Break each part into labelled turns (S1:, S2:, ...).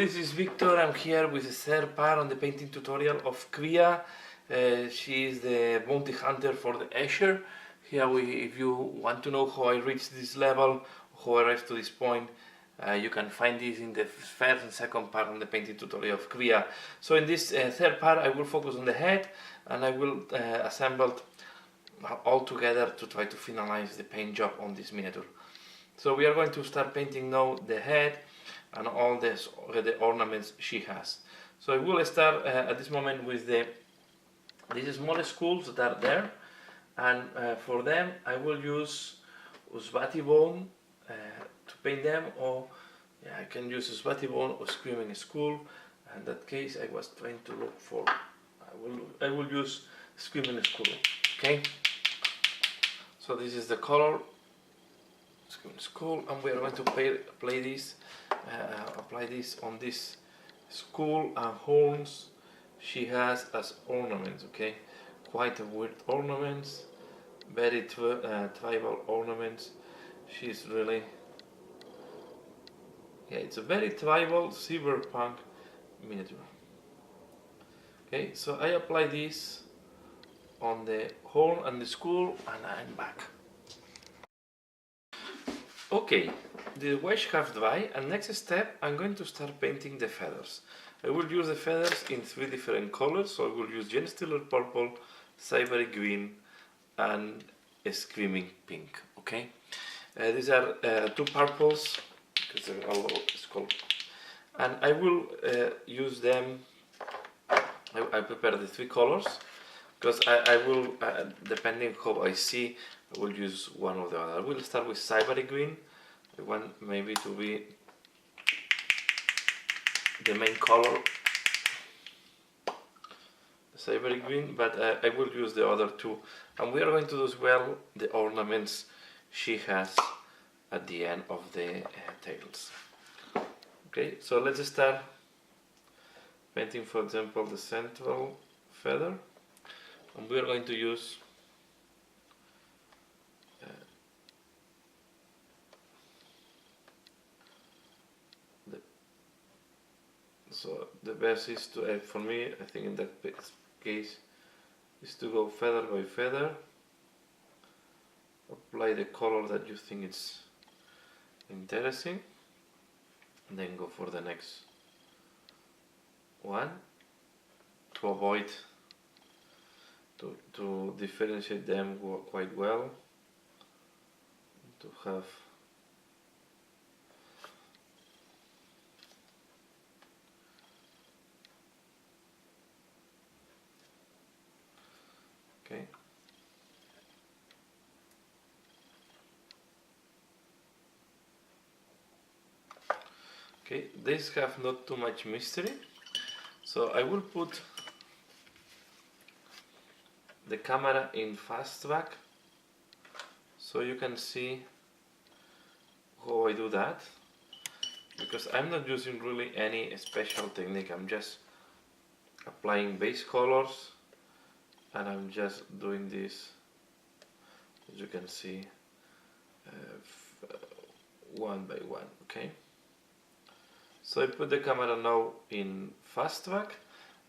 S1: this is Victor. I'm here with the third part on the painting tutorial of Kria. She is the bounty hunter for the Escher. Here if you want to know how I reached this level, how I arrived to this point, you can find this in the first and second part on the painting tutorial of Kria. So in this third part I will focus on the head, and I will assemble all together to try to finalize the paint job on this miniature. So we are going to start painting now the head and all the ornaments she has. So I will start at this moment with these small skulls that are there, and for them I will use Usbati bone to paint them, or I can use Usbati bone or Screaming Skull. In that case I was trying to look for, I will use Screaming Skull. Okay, so this is the color Screaming Skull, and we are going to apply this on this skull and horns she has as ornaments. Okay, quite a weird ornaments, very tribal ornaments. She's really, it's a very tribal cyberpunk miniature. Okay, so I apply this on the horn and the skull, and I'm back. Okay, the wash have dry, and next step I'm going to start painting the feathers. I will use the feathers in 3 different colors, so I will use Gen Stealer purple, Cybery green, and a Screaming pink. Okay, these are 2 purples because they're all skull, and I will use them. I prepare the 3 colors because I will, depending how I see, I will use one or the other. I will start with Cybery green. I want maybe to be the main color, Cybery green, but I will use the other 2, and we are going to do as well the ornaments she has at the end of the tails. Okay, so let's start painting, for example, the central feather, and we are going to use so the best is to, for me, I think in that case, is to go feather by feather, apply the color that you think is interesting, and then go for the next one to avoid, to differentiate them quite well, to have okay. Okay, these have not too much mystery, so I will put the camera in fast track so you can see how I do that, because I'm not using really any special technique. I'm just applying base colors, and I'm just doing this, as you can see, one by one. Okay, so I put the camera now in fast track,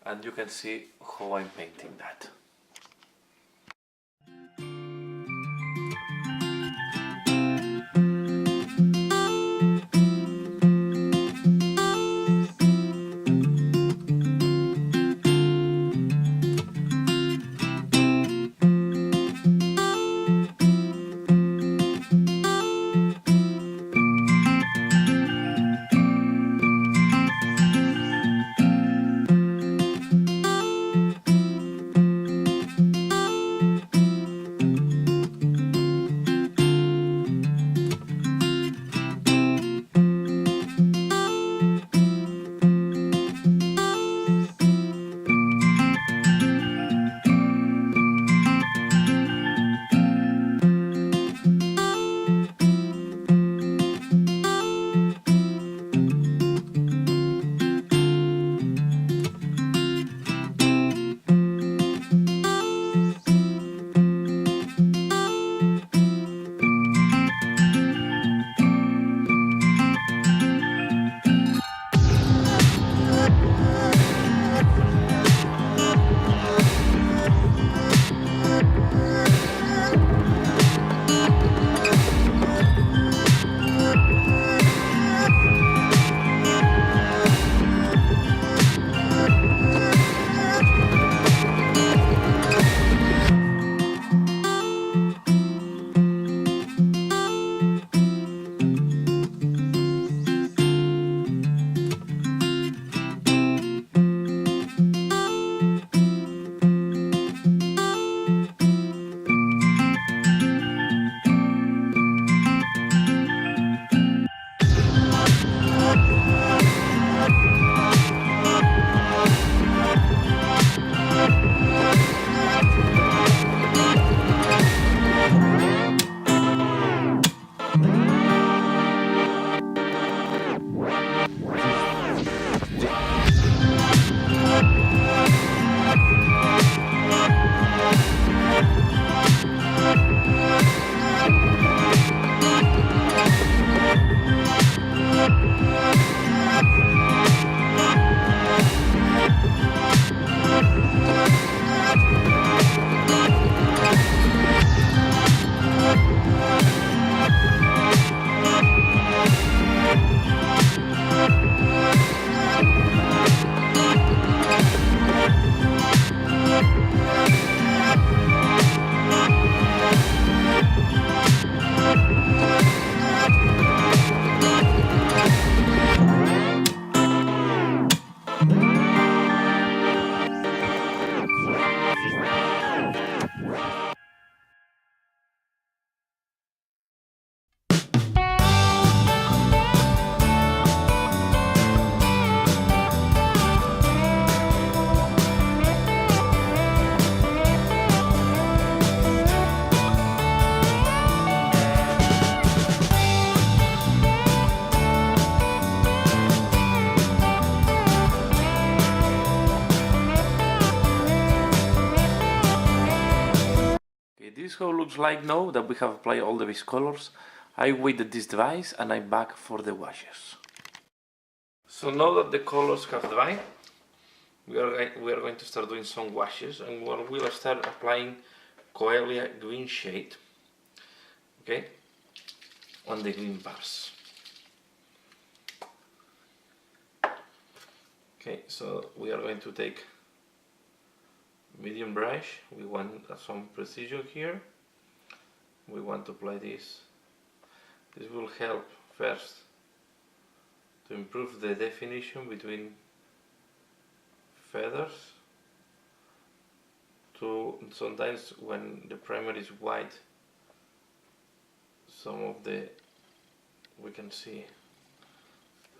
S1: and you can see how I'm painting that. Okay, this is how it looks like now that we have applied all the base colors. I weighted this device and I'm back for the washes. So now that the colors have dried, we are going to start doing some washes, and we'll start applying Kria green shade, okay, on the green bars. Okay, so we are going to take medium brush. We want some precision here. We want to apply this. This will help first to improve the definition between feathers. Sometimes when the primer is white, we can see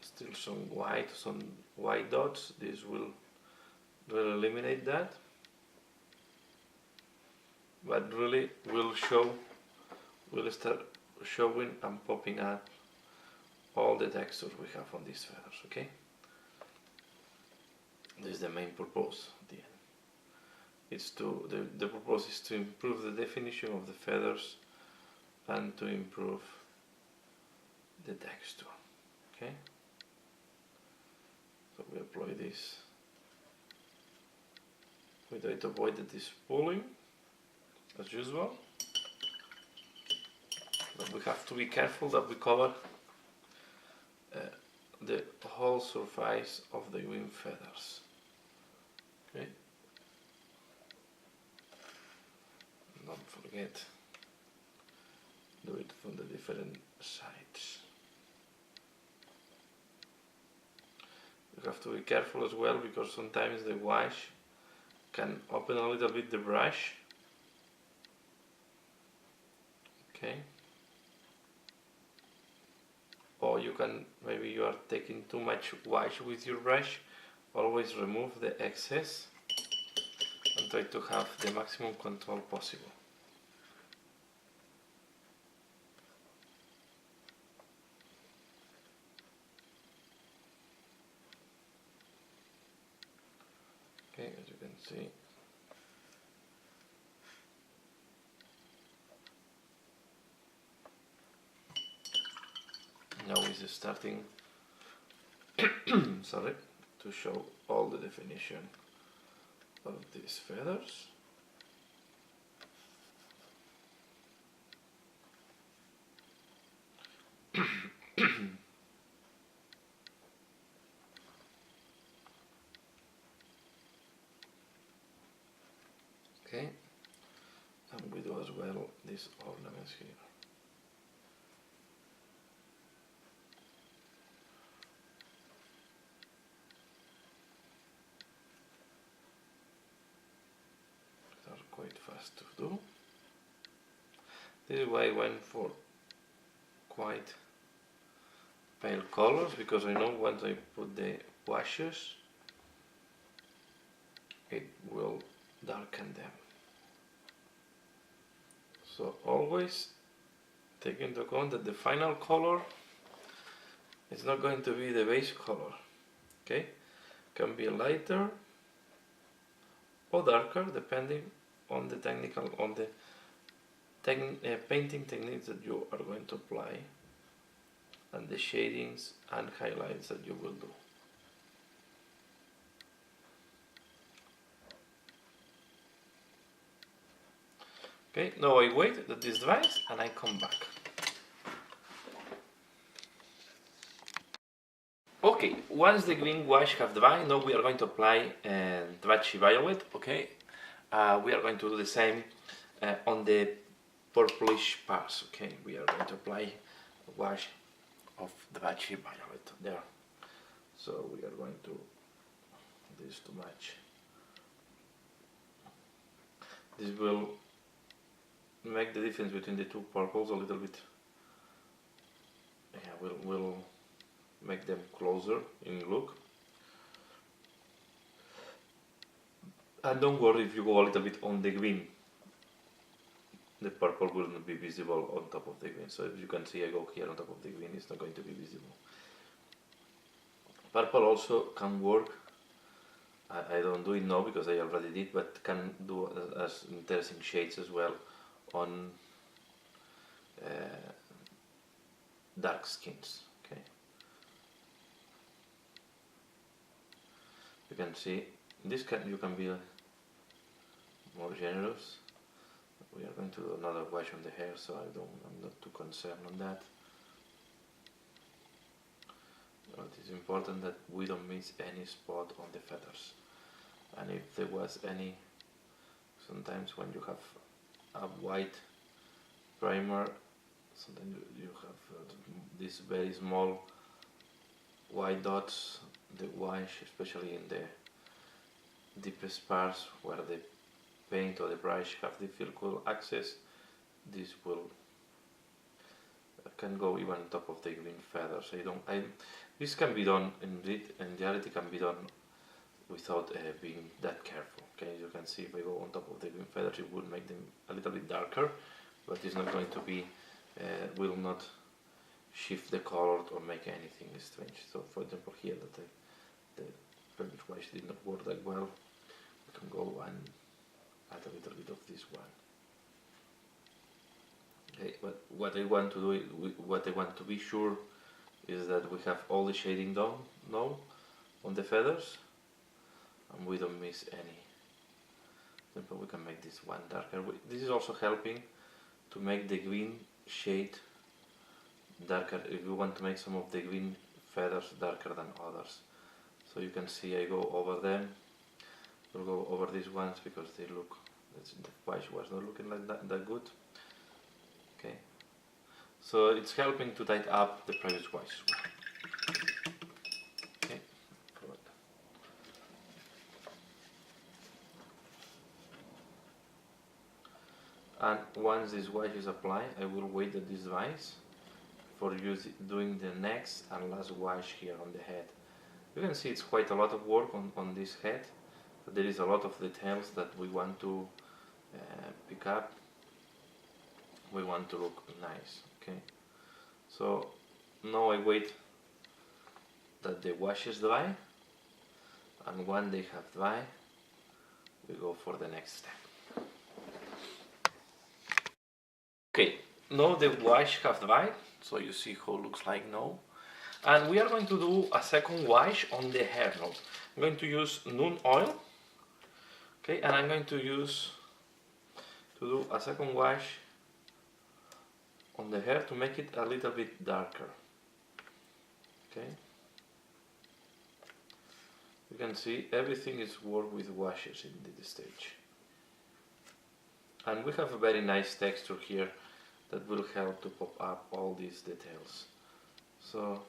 S1: still some white dots. This will eliminate that, but really will start showing and popping up all the textures we have on these feathers. Okay, this is the main purpose at the end. The purpose is to improve the definition of the feathers and to improve the texture. Okay, so we apply this. We try to avoid this pulling as usual, but we have to be careful that we cover the whole surface of the wing feathers. Okay, don't forget, do it from the different sides. You have to be careful as well, because sometimes the wash can open a little bit the brush. Okay, or maybe you are taking too much wash with your brush. Always remove the excess and try to have the maximum control possible. Okay, as you can see, now is starting sorry, to show all the definition of these feathers. Okay, and we do as well these ornaments here. These are quite fast to do. This is why I went for quite pale colors, because I know once I put the washes, it will darken them. So always take into account that the final color is not going to be the base color. Okay, can be lighter or darker depending on the painting techniques that you are going to apply, and the shadings and highlights that you will do. Okay, now I wait that this dries and I come back. Okay, once the green wash have dried, now we are going to apply Dvachi Violet. Okay, we are going to do the same on the purplish parts. Okay, we are going to apply a wash of Dvachi Violet there. So we are going to do this to match. This will make the difference between the two purples a little bit. Yeah, we'll make them closer in look. And don't worry if you go a little bit on the green. The purple will not be visible on top of the green. So if you can see, I go here on top of the green, it's not going to be visible. Purple also can work. I don't do it now because I already did, but can do as interesting shades as well on dark skins. Okay, you can see this you can be more generous. We are going to do another wash on the hair, so I'm not too concerned on that. But it's important that we don't miss any spot on the feathers. And if there was any, sometimes when you have a white primer, sometimes you have these very small white dots, the wash, especially in the deepest parts where the paint or the brush have difficult access, this can go even on top of the green feathers. This can be done in reality can be done without being that careful. Okay, as you can see, if I go on top of the green feathers, it will make them a little bit darker, but it's not going to be, will not shift the color or make anything strange. So, for example, here that the previous wash did not work that well, we can go and add a little bit of this one. Okay, but what I want to do, what I want to be sure is that we have all the shading done now on the feathers, and we don't miss any. For example, we can make this one darker. This is also helping to make the green shade darker if you want to make some of the green feathers darker than others. So you can see I go over them. We'll go over these ones because they look, the wash was not looking like that good. Okay, so it's helping to tighten up the previous wash as well. Okay, good. And once this wash is applied, I will wait at this device for doing the next and last wash here on the head. You can see it's quite a lot of work on this head. There is a lot of details that we want to pick up. We want to look nice. Okay, so now I wait that the wash is dry, and when they have dry, we go for the next step. Okay, now the wash have dried, so you see how it looks like now. And we are going to do a second wash on the hair now. I'm going to use Noon oil. Okay, and I'm going to do a second wash on the hair to make it a little bit darker. Okay, you can see everything is worked with washes in this stage, and we have a very nice texture here that will help to pop up all these details. So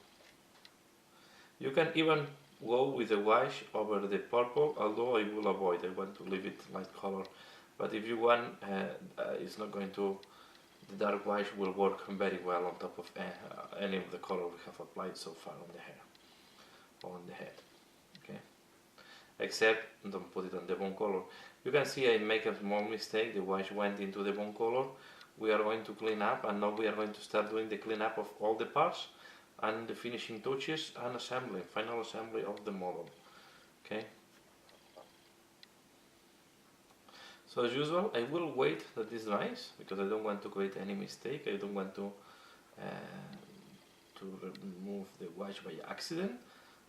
S1: you can even go with the wash over the purple, although I will avoid, I want to leave it light color, but if you want, it's not going to, the dark wash will work very well on top of any of the color we have applied so far on the hair or on the head. Okay, except don't put it on the bone color. You can see I make a small mistake, the wash went into the bone color. We are going to clean up, and now we are going to start doing the cleanup of all the parts and the finishing touches and assembly, final assembly of the model. Okay, so as usual I will wait that this dries because I don't want to create any mistake. I don't want to remove the wash by accident.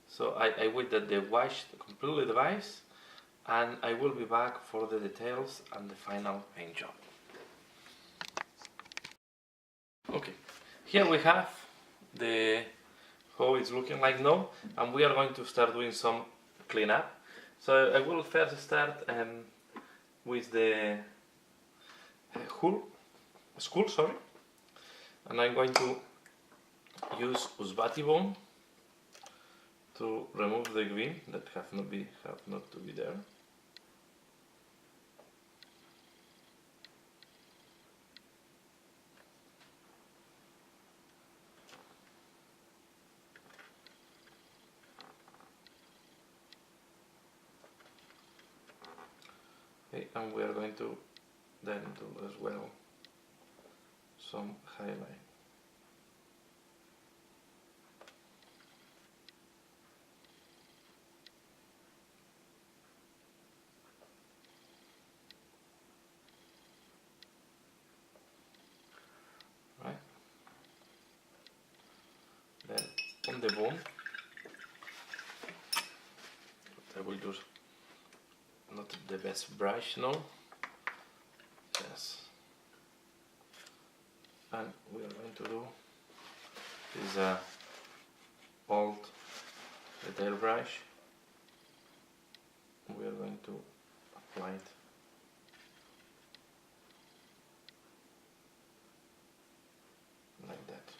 S1: So I wait that the wash completely dries, and I will be back for the details and the final paint job. Okay, here we have how it's looking like now, and we are going to start doing some cleanup. So I will first start with the skull, sorry, and I'm going to use Usbati bone to remove the green that have not to be there. Okay, and we are going to then do as well some highlight. and the bone. But I will use not the best brush now. Yes. And we are going to do is a old detail brush. We are going to apply it like that.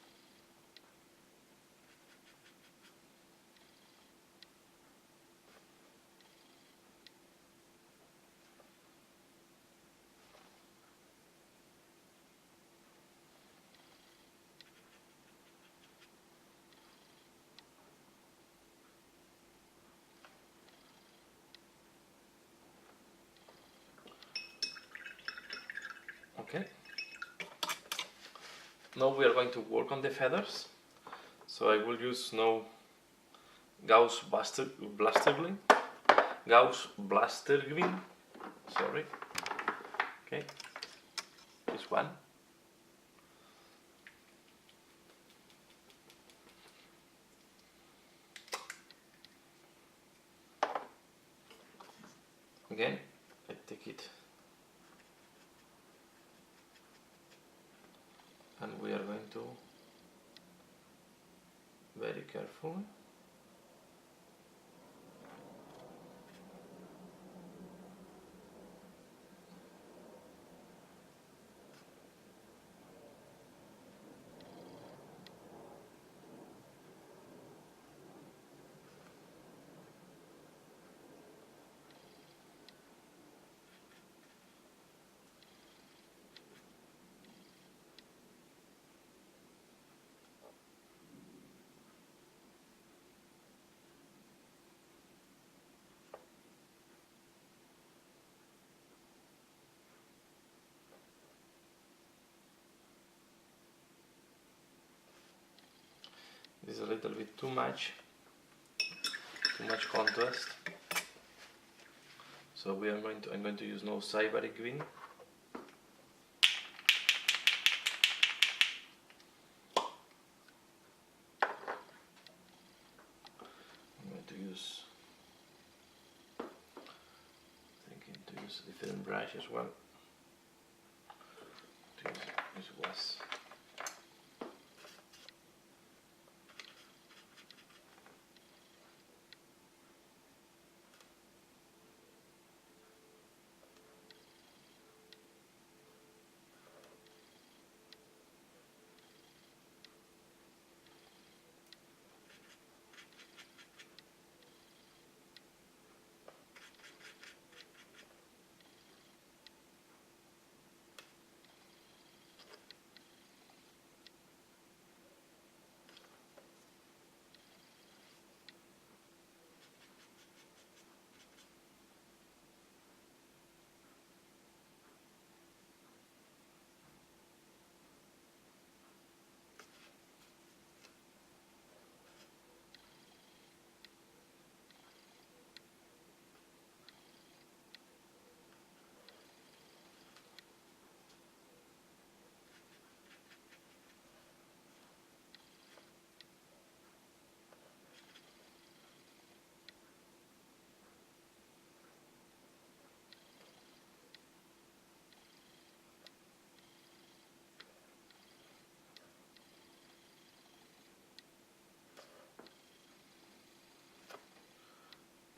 S1: Okay. Now we are going to work on the feathers. So I will use now Gauss Blaster Green. Sorry. Okay. This one. Again, I take it. And we are going to very carefully this is a little bit too much contrast. So I'm going to use now Cyber Green. I'm going to use different brush as well. To use was.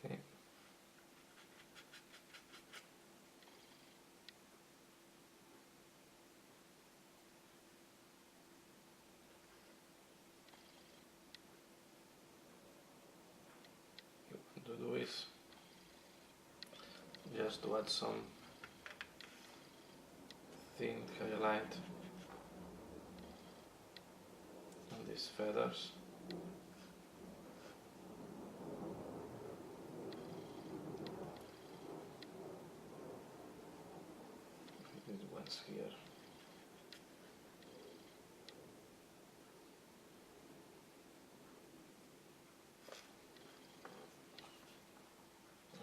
S1: Okay. What to do is just to add some thin highlight on these feathers. These ones here.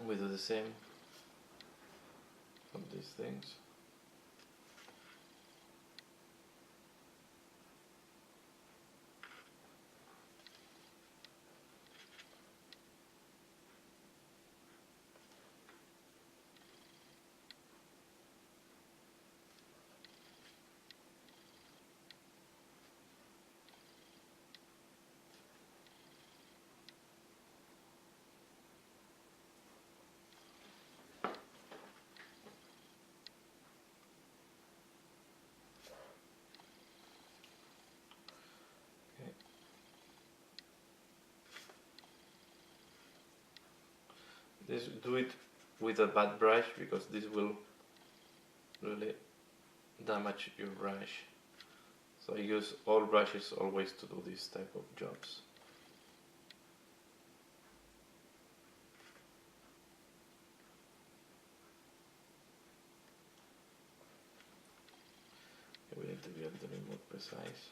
S1: We do the same on these things. do it with a bad brush, because this will really damage your brush. So I use all brushes always to do this type of jobs. We need to be a little bit more precise.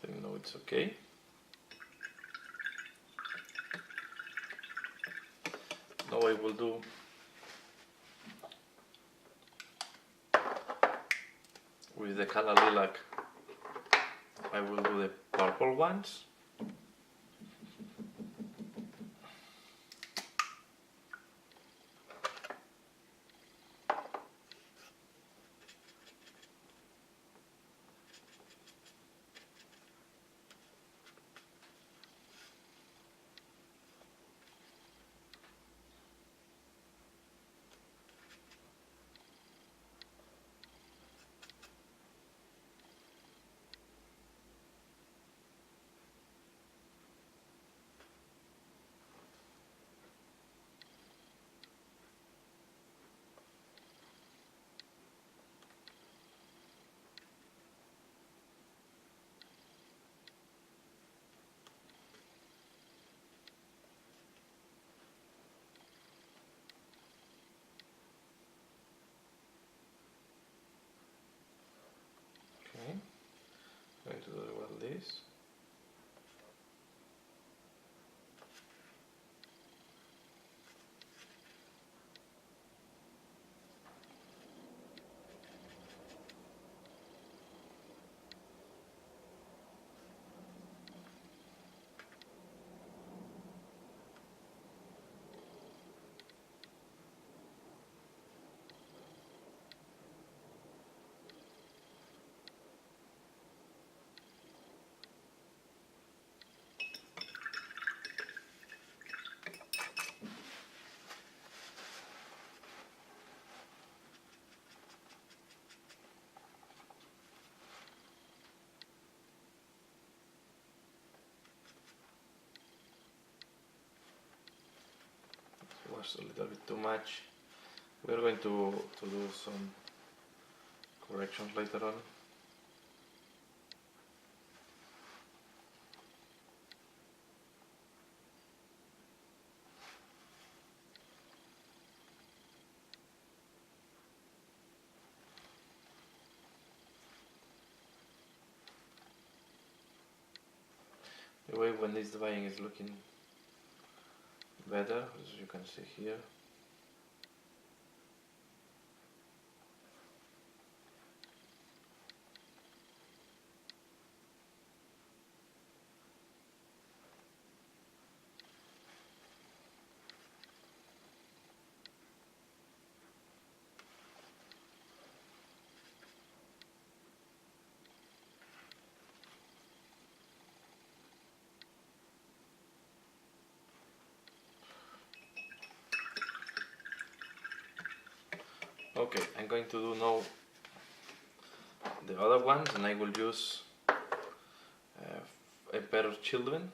S1: I think now it's okay. Now I will do with the color lilac, I will do the purple ones. Okay, going to do well this. Was a little bit too much. We're going to do some corrections later on. The way when this drying is looking better, as you can see here. Okay, I'm going to do now the other ones, and I will use a pair of children.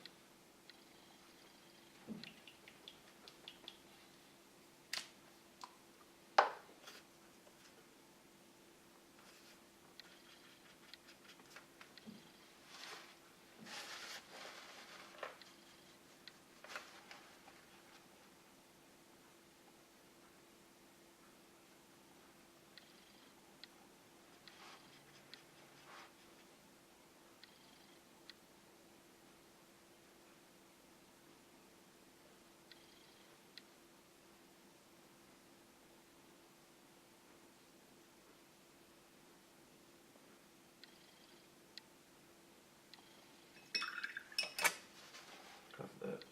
S1: Have that.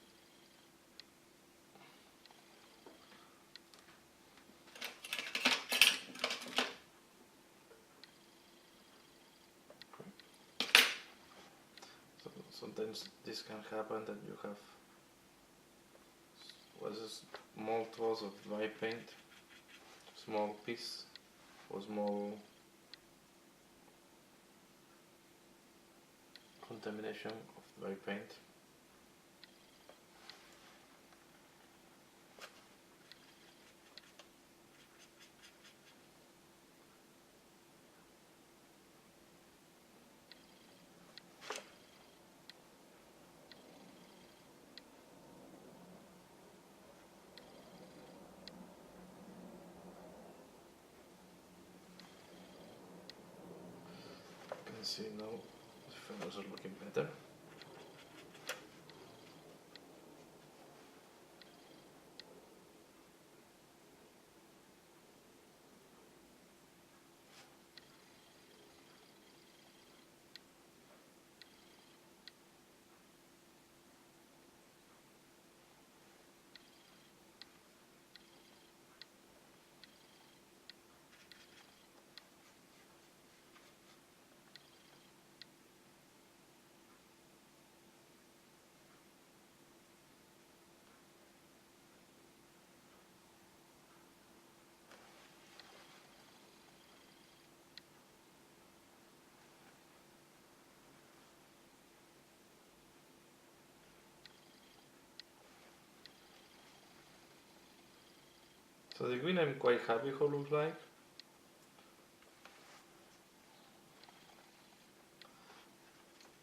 S1: So sometimes this can happen, that you have a small dose of dry paint small piece or small contamination of my paint. You can see now the feathers are looking better. So the green I'm quite happy how it looks like.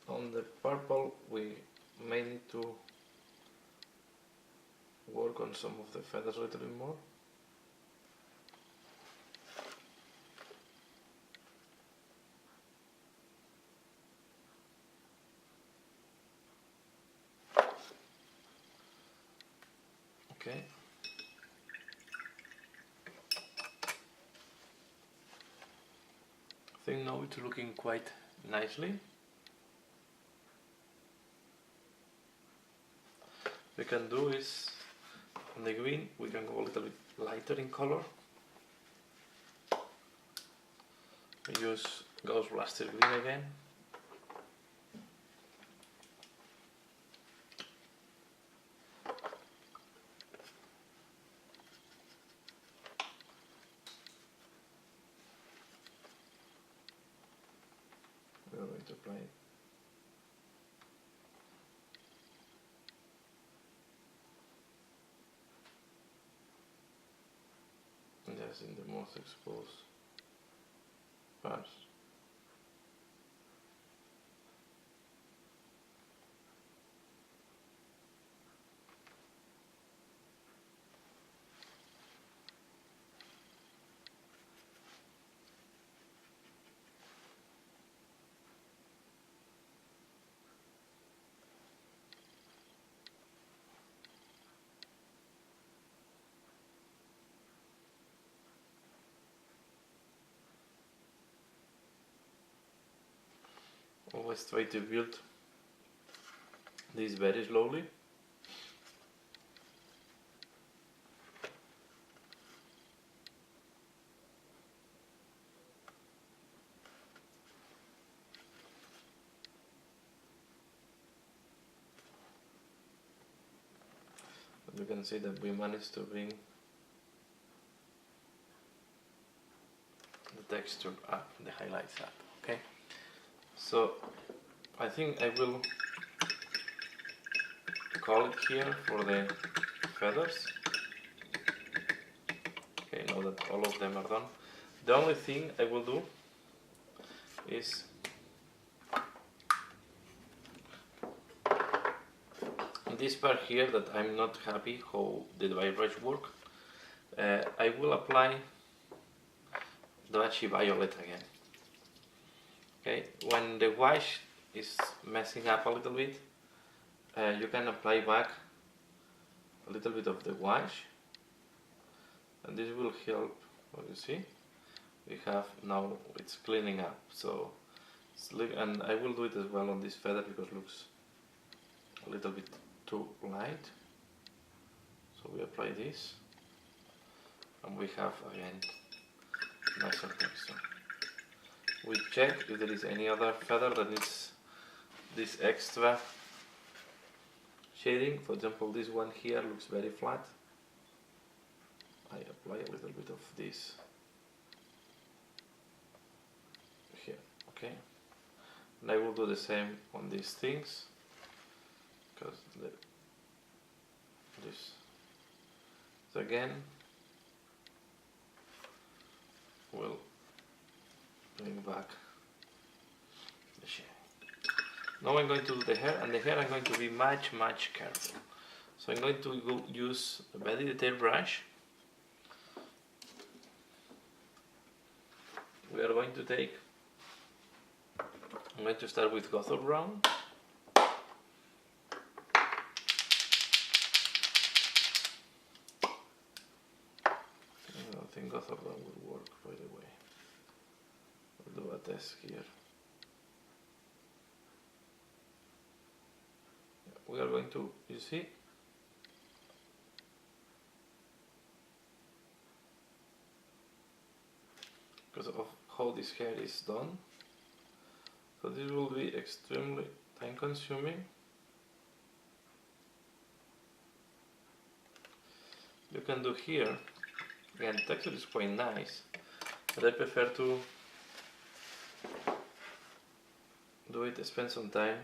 S1: On the purple we may need to work on some of the feathers a little bit more. Okay. I think now it's looking quite nicely. We can do is on the green we can go a little bit lighter in color. We use Gauss Blaster green again. We are going to apply just in the most exposed parts. Always try to build this very slowly. But you can see that we managed to bring the texture up, the highlights up, okay? So I think I will call it here for the feathers. Okay, now that all of them are done, the only thing I will do is this part here that I'm not happy how the dry brush work. I will apply the Dachi Violet again. Okay, when the wash is messing up a little bit, you can apply back a little bit of the wash, and this will help. What you see, we have now it's cleaning up. So, and I will do it as well on this feather because it looks a little bit too light. So we apply this, and we have again nicer texture. We check if there is any other feather that needs this extra shading. For example, this one here looks very flat. I apply a little bit of this here, okay? And I will do the same on these things, because this again will bring back the shade. Now I'm going to do the hair, and the hair I'm going to be much careful. So I'm going to use a very detailed brush. We are going to take, I'm going to start with Gotham Brown. I don't think Gotham Brown will work, by the way. We'll do a test here. We are going to, you see? Because of how this hair is done. So this will be extremely time consuming. You can do here, again the texture is quite nice, but I prefer to do it, spend some time.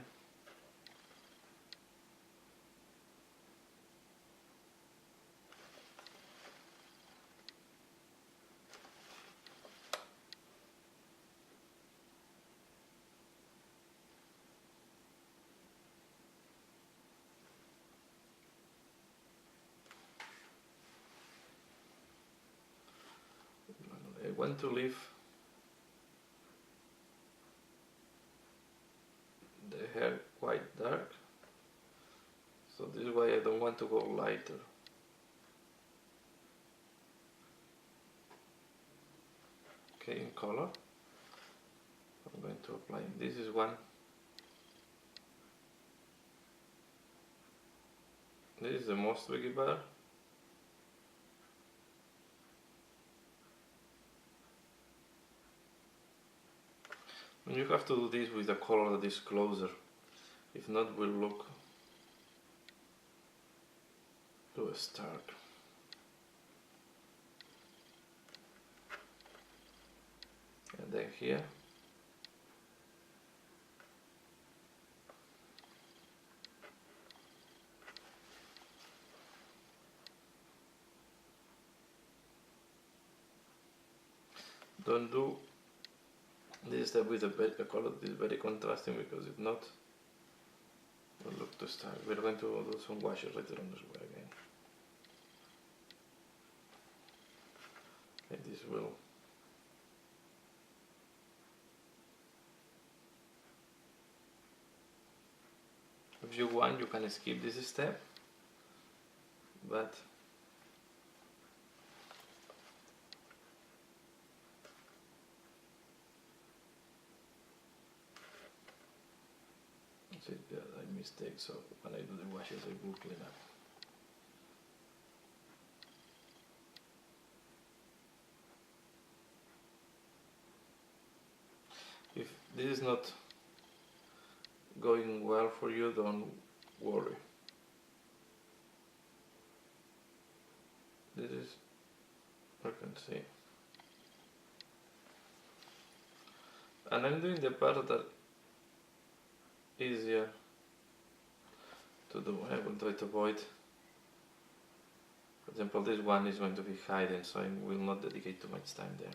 S1: I want to leave the hair quite dark, so this is why I don't want to go lighter. Okay, in color, I'm going to apply, this is one, this is the most tricky bar. And you have to do this with a color that is closer, if not will look too stark. And then here, don't do this step with a color that is very contrasting, because if not, it will look too stark. We're going to do some washes later on as well again. Okay, this will if you want, you can skip this step, but yeah, I mistake, so when I do the washes I will clean up. If this is not going well for you, don't worry. This is, I can see. And I'm doing the part that easier to do. I will try to avoid, for example, this one is going to be hidden, so I will not dedicate too much time there.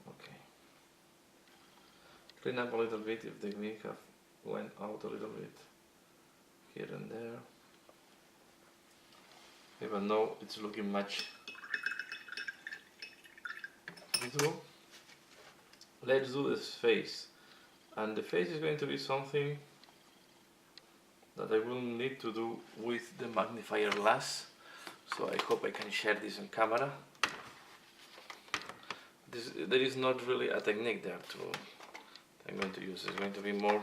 S1: Okay. Clean up a little bit if the wig have went out a little bit here and there. Even though it's looking much visible. Let's do this face, and the face is going to be something that I will need to do with the magnifier glass, so I hope I can share this on camera. There is not really a technique there I'm going to use. It's going to be more,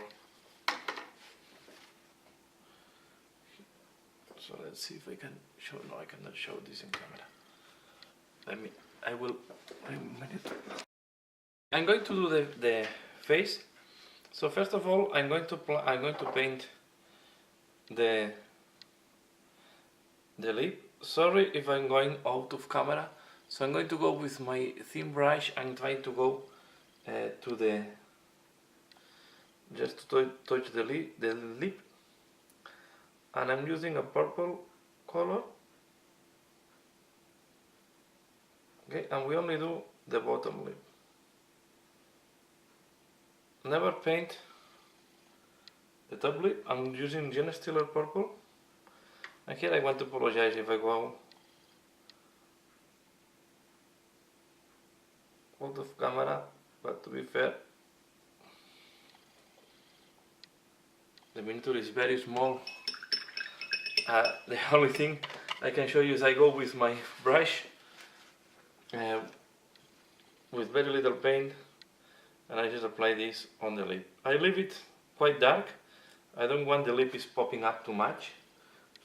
S1: so let's see if I can show. No, I cannot show this in camera. I'm going to do the face. So first of all, I'm going to paint the the lip. Sorry if I'm going out of camera. So I'm going to go with my thin brush and trying to go to the, just to touch the lip, and I'm using a purple color. Okay, and we only do the bottom lip. Never paint the top lip. I'm using Gene Steeler purple. And here I want to apologize if I go out of camera, but to be fair, the miniature is very small. The only thing I can show you is I go with my brush with very little paint, and I just apply this on the lip. I leave it quite dark. I don't want the lip is popping up too much.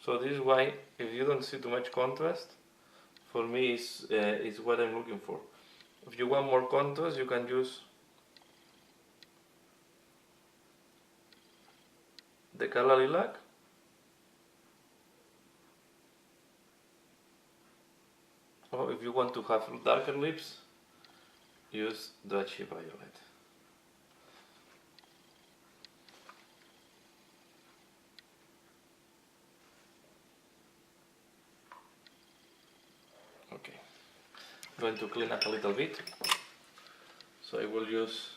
S1: So this is why, if you don't see too much contrast, for me is what I'm looking for. If you want more contrast, you can use the color lilac. Or if you want to have darker lips, use Duchy Violet. Okay, I'm going to clean up a little bit. So I will use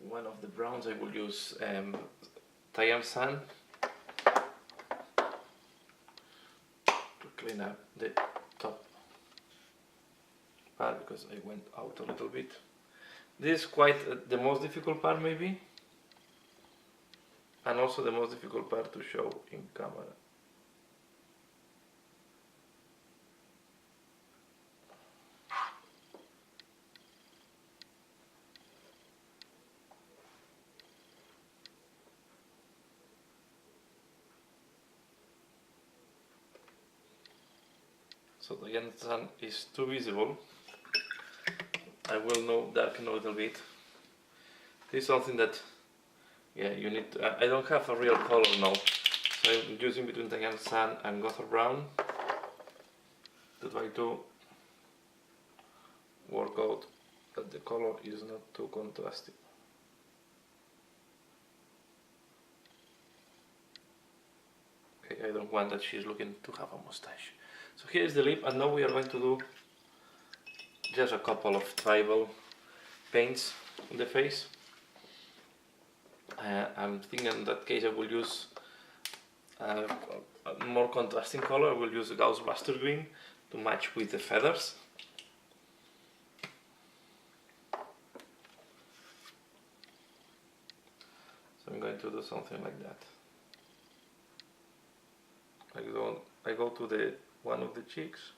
S1: one of the browns. I will use Thyme Sand to clean up the top part, because I went out a little bit. This is quite the most difficult part maybe, and also the most difficult part to show in camera. So the sun is too visible. I will now darken a little bit. This is something that, yeah, you need to, I don't have a real color now, so I'm using between Thyme Sand and Gotha Brown to try to work out that the color is not too contrasting. Okay, I don't want that she's looking to have a mustache. So here is the lip, and now we are going to do just a couple of tribal paints on the face. I'm thinking in that case I will use a more contrasting color. I will use a Gauss Blaster Green to match with the feathers. So I'm going to do something like that. I go to the one of the cheeks,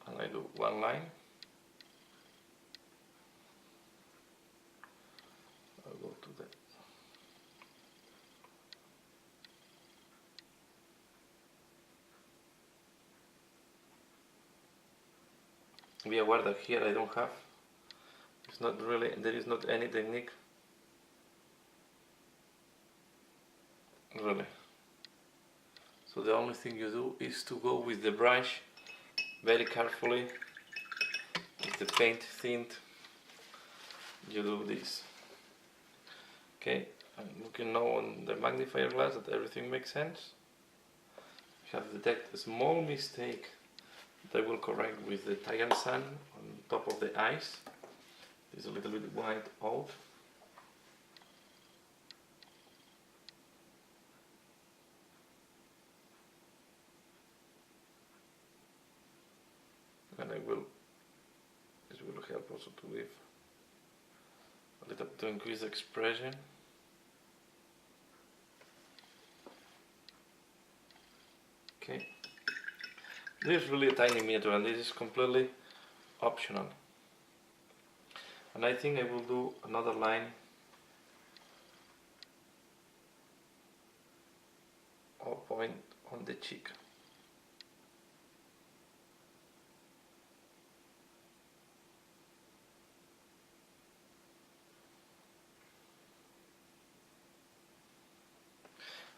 S1: and I do one line. I'll go to the be aware that here I don't have, it's not really, there is not any technique really. So the only thing you do is to go with the brush very carefully, with the paint thinned, you do this. Okay, I'm looking now on the magnifier glass that everything makes sense. I have detected a small mistake that I will correct with the Thyme Sand on top of the eyes. It's a little bit white out. And this will help also to give a little, to increase the expression. Okay, this is really a tiny miniature, and this is completely optional. And I think I will do another line or point on the cheek.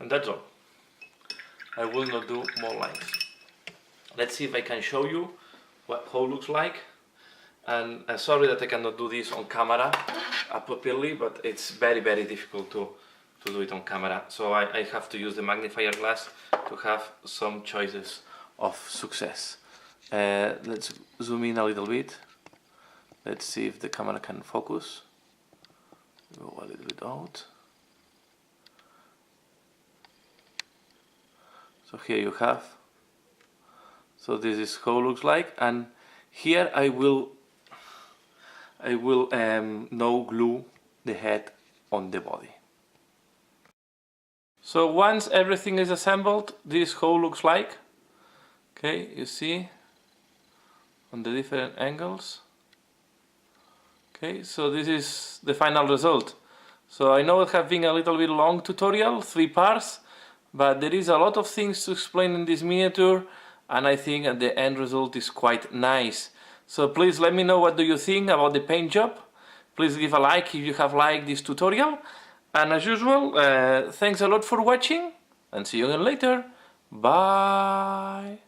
S1: And that's all. I will not do more lines. Let's see if I can show you what hole looks like. And sorry that I cannot do this on camera appropriately, but it's very difficult to do it on camera. So I have to use the magnifier glass to have some choices of success. Let's zoom in a little bit. Let's see if the camera can focus. Go a little bit out. So here you have. So this is how it looks like, and here I will now glue the head on the body. So once everything is assembled, this how it looks like. Okay, you see on the different angles. Okay, so this is the final result. So I know it has been a little bit long tutorial, 3 parts, but there is a lot of things to explain in this miniature, and I think that the end result is quite nice. So please let me know what do you think about the paint job. Please give a like if you have liked this tutorial, and as usual, thanks a lot for watching, and see you again later. Bye!